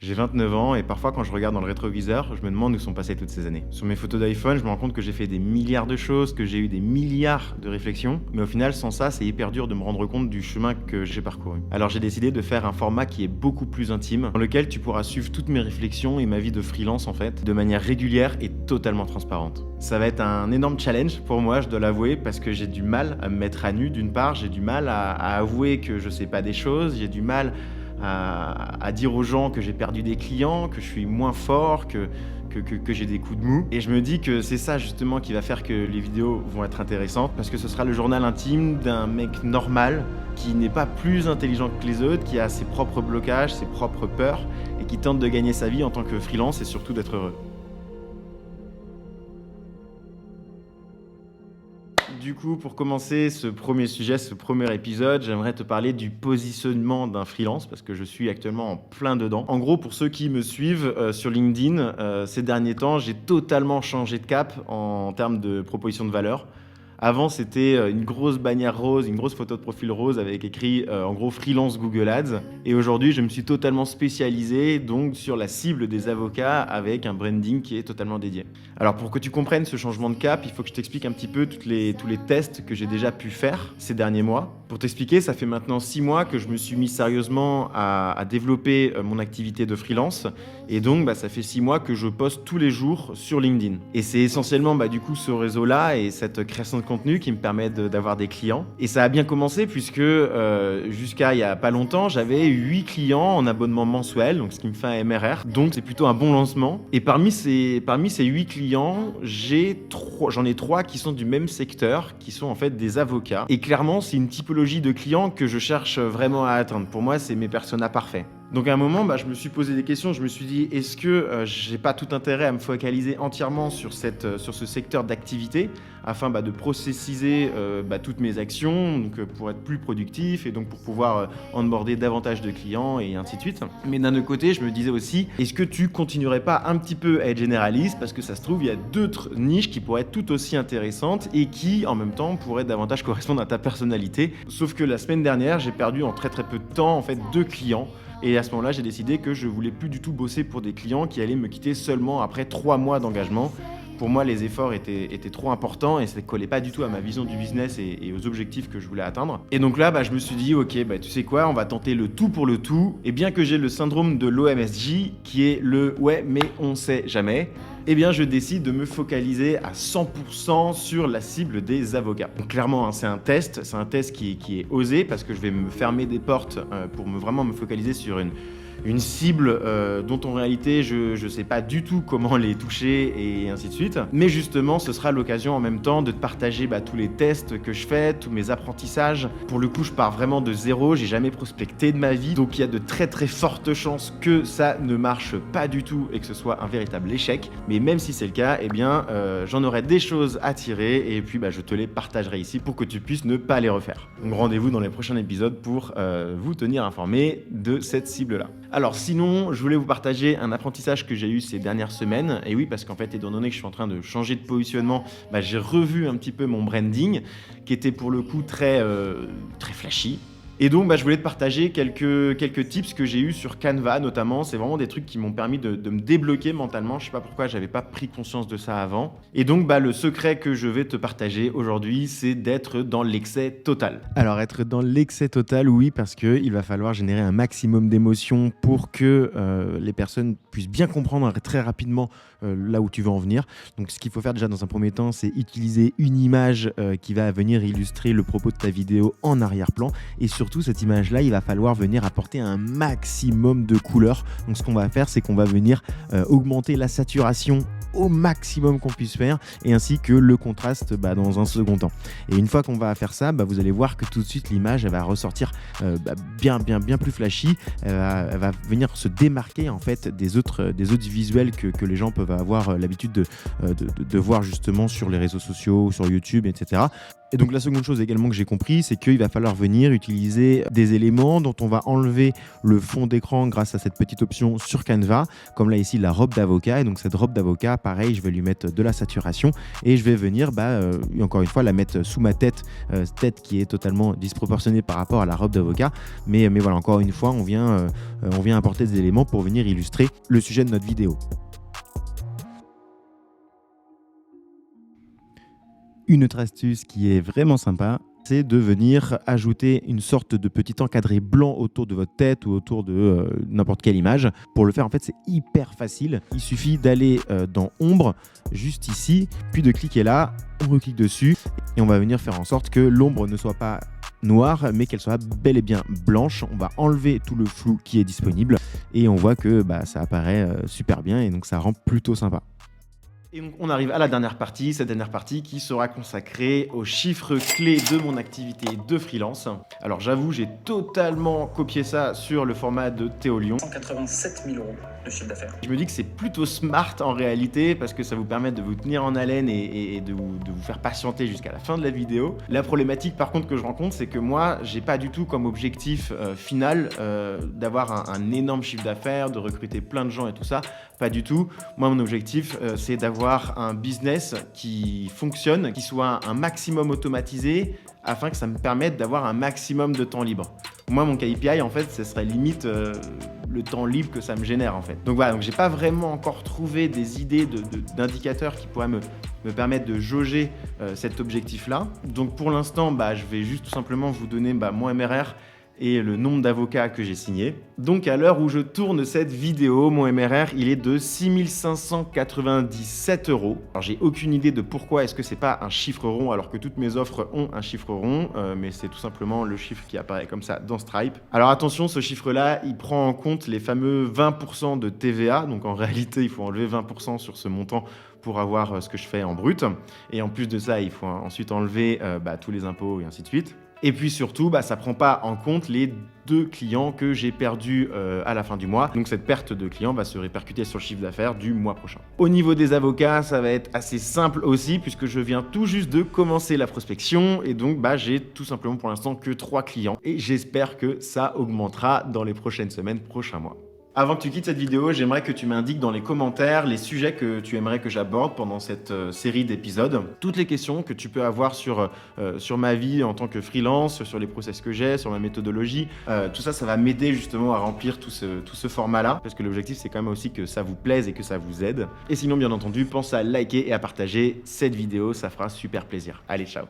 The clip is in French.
J'ai 29 ans et parfois quand je regarde dans le rétroviseur, je me demande où sont passées toutes ces années. Sur mes photos d'iPhone, je me rends compte que j'ai fait des milliards de choses, que j'ai eu des milliards de réflexions, mais au final, sans ça, c'est hyper dur de me rendre compte du chemin que j'ai parcouru. Alors j'ai décidé de faire un format qui est beaucoup plus intime, dans lequel tu pourras suivre toutes mes réflexions et ma vie de freelance en fait, de manière régulière et totalement transparente. Ça va être un énorme challenge pour moi, je dois l'avouer, parce que j'ai du mal à me mettre à nu d'une part, j'ai du mal à avouer que je sais pas des choses, j'ai du mal à dire aux gens que j'ai perdu des clients, que je suis moins fort, que j'ai des coups de mou. Et je me dis que c'est ça justement qui va faire que les vidéos vont être intéressantes, parce que ce sera le journal intime d'un mec normal, qui n'est pas plus intelligent que les autres, qui a ses propres blocages, ses propres peurs, et qui tente de gagner sa vie en tant que freelance et surtout d'être heureux. Du coup, pour commencer ce premier sujet, ce premier épisode, j'aimerais te parler du positionnement d'un freelance parce que je suis actuellement en plein dedans. En gros, pour ceux qui me suivent sur LinkedIn, ces derniers temps, j'ai totalement changé de cap en termes de proposition de valeur. Avant, c'était une grosse bannière rose, une grosse photo de profil rose avec écrit en gros freelance Google Ads. Et aujourd'hui, je me suis totalement spécialisé donc sur la cible des avocats avec un branding qui est totalement dédié. Alors pour que tu comprennes ce changement de cap, il faut que je t'explique un petit peu tous les tests que j'ai déjà pu faire ces derniers mois. Pour t'expliquer, ça fait maintenant 6 mois que je me suis mis sérieusement à développer mon activité de freelance. Et donc, ça fait 6 mois que je poste tous les jours sur LinkedIn. Et c'est essentiellement du coup ce réseau-là et cette création de contenu qui me permet d'avoir des clients. Et ça a bien commencé puisque jusqu'à il n'y a pas longtemps, j'avais 8 clients en abonnement mensuel, donc ce qui me fait un MRR. Donc c'est plutôt un bon lancement. Et parmi ces 8 clients, j'en ai 3 qui sont du même secteur, qui sont en fait des avocats. Et clairement, c'est une typologie de clients que je cherche vraiment à atteindre. Pour moi, c'est mes personas parfaits. Donc à un moment, je me suis posé des questions, je me suis dit, est-ce que j'ai pas tout intérêt à me focaliser entièrement sur ce secteur d'activité afin de processiser toutes mes actions, donc pour être plus productif et donc pour pouvoir onboarder davantage de clients et ainsi de suite. Mais d'un autre côté, je me disais aussi, est-ce que tu continuerais pas un petit peu à être généraliste parce que ça se trouve, il y a d'autres niches qui pourraient être tout aussi intéressantes et qui, en même temps, pourraient davantage correspondre à ta personnalité. Sauf que la semaine dernière, j'ai perdu en très très peu de temps, en fait, 2 clients. Et à ce moment-là, j'ai décidé que je voulais plus du tout bosser pour des clients qui allaient me quitter seulement après 3 mois d'engagement. Pour moi, les efforts étaient trop importants et ça ne collait pas du tout à ma vision du business et aux objectifs que je voulais atteindre. Et donc là, je me suis dit, ok, tu sais quoi, on va tenter le tout pour le tout. Et bien que j'ai le syndrome de l'OMSJ, qui est le « ouais, mais on sait jamais », eh bien, je décide de me focaliser à 100% sur la cible des avocats. Donc clairement, c'est un test qui est osé parce que je vais me fermer des portes pour vraiment me focaliser sur une cible dont en réalité je sais pas du tout comment les toucher et ainsi de suite. Mais justement, ce sera l'occasion en même temps de te partager tous les tests que je fais, tous mes apprentissages. Pour le coup, je pars vraiment de zéro, j'ai jamais prospecté de ma vie, donc il y a de très très fortes chances que ça ne marche pas du tout et que ce soit un véritable échec. Mais même si c'est le cas, j'en aurai des choses à tirer et puis je te les partagerai ici pour que tu puisses ne pas les refaire. Donc rendez-vous dans les prochains épisodes pour vous tenir informé de cette cible-là. Alors sinon, je voulais vous partager un apprentissage que j'ai eu ces dernières semaines. Et oui, parce qu'en fait, étant donné que je suis en train de changer de positionnement, j'ai revu un petit peu mon branding, qui était pour le coup très flashy. Et donc, je voulais te partager quelques tips que j'ai eus sur Canva, notamment. C'est vraiment des trucs qui m'ont permis de me débloquer mentalement. Je sais pas pourquoi j'avais pas pris conscience de ça avant. Et donc, le secret que je vais te partager aujourd'hui, c'est d'être dans l'excès total. Alors, être dans l'excès total, oui, parce qu'il va falloir générer un maximum d'émotions pour que les personnes puissent bien comprendre très rapidement là où tu veux en venir. Donc, ce qu'il faut faire déjà dans un premier temps, c'est utiliser une image qui va venir illustrer le propos de ta vidéo en arrière-plan. Et surtout, cette image-là, il va falloir venir apporter un maximum de couleurs. Donc, ce qu'on va faire, c'est qu'on va venir augmenter la saturation au maximum qu'on puisse faire et ainsi que le contraste dans un second temps. Et une fois qu'on va faire ça, vous allez voir que tout de suite l'image elle va ressortir bien plus flashy, elle va venir se démarquer en fait des autres visuels que les gens peuvent avoir l'habitude de voir justement sur les réseaux sociaux, sur YouTube, etc. Et donc la seconde chose également que j'ai compris, c'est qu'il va falloir venir utiliser des éléments dont on va enlever le fond d'écran grâce à cette petite option sur Canva, comme là ici la robe d'avocat. Et donc cette robe d'avocat, pareil, je vais lui mettre de la saturation et je vais venir, encore une fois, la mettre sous ma tête, tête qui est totalement disproportionnée par rapport à la robe d'avocat. Mais voilà, encore une fois, on vient apporter des éléments pour venir illustrer le sujet de notre vidéo. Une autre astuce qui est vraiment sympa, c'est de venir ajouter une sorte de petit encadré blanc autour de votre tête ou autour de n'importe quelle image. Pour le faire, en fait, c'est hyper facile. Il suffit d'aller dans Ombre, juste ici, puis de cliquer là, on reclique dessus et on va venir faire en sorte que l'ombre ne soit pas noire, mais qu'elle soit bel et bien blanche. On va enlever tout le flou qui est disponible et on voit que ça apparaît super bien et donc ça rend plutôt sympa. Et donc on arrive à la dernière partie, cette dernière partie qui sera consacrée aux chiffres clés de mon activité de freelance. Alors j'avoue, j'ai totalement copié ça sur le format de Théo Lyon. 187 000 € de chiffre d'affaires. Je me dis que c'est plutôt smart en réalité parce que ça vous permet de vous tenir en haleine et de vous faire patienter jusqu'à la fin de la vidéo. La problématique par contre que je rencontre, c'est que moi, j'ai pas du tout comme objectif final d'avoir un énorme chiffre d'affaires, de recruter plein de gens et tout ça. Pas du tout. Moi, mon objectif, c'est d'avoir un business qui fonctionne, qui soit un maximum automatisé afin que ça me permette d'avoir un maximum de temps libre. Moi, mon KPI, en fait, ce serait limite le temps libre que ça me génère, en fait. Donc voilà, donc j'ai pas vraiment encore trouvé des idées d'indicateurs qui pourraient me permettre de jauger cet objectif-là. Donc pour l'instant, je vais juste tout simplement vous donner mon MRR et le nombre d'avocats que j'ai signés. Donc à l'heure où je tourne cette vidéo, mon MRR, il est de 6 597 €. Alors j'ai aucune idée de pourquoi est-ce que c'est pas un chiffre rond alors que toutes mes offres ont un chiffre rond, mais c'est tout simplement le chiffre qui apparaît comme ça dans Stripe. Alors attention, ce chiffre-là, il prend en compte les fameux 20% de TVA, donc en réalité, il faut enlever 20% sur ce montant pour avoir ce que je fais en brut. Et en plus de ça, il faut ensuite enlever tous les impôts et ainsi de suite. Et puis surtout, ça ne prend pas en compte les 2 clients que j'ai perdus à la fin du mois. Donc cette perte de clients va se répercuter sur le chiffre d'affaires du mois prochain. Au niveau des avocats, ça va être assez simple aussi puisque je viens tout juste de commencer la prospection et donc j'ai tout simplement pour l'instant que 3 clients et j'espère que ça augmentera dans les prochaines semaines, prochains mois. Avant que tu quittes cette vidéo, j'aimerais que tu m'indiques dans les commentaires les sujets que tu aimerais que j'aborde pendant cette série d'épisodes. Toutes les questions que tu peux avoir sur ma vie en tant que freelance, sur les process que j'ai, sur ma méthodologie. Tout ça, ça va m'aider justement à remplir tout ce format-là. Parce que l'objectif, c'est quand même aussi que ça vous plaise et que ça vous aide. Et sinon, bien entendu, pense à liker et à partager cette vidéo. Ça fera super plaisir. Allez, ciao!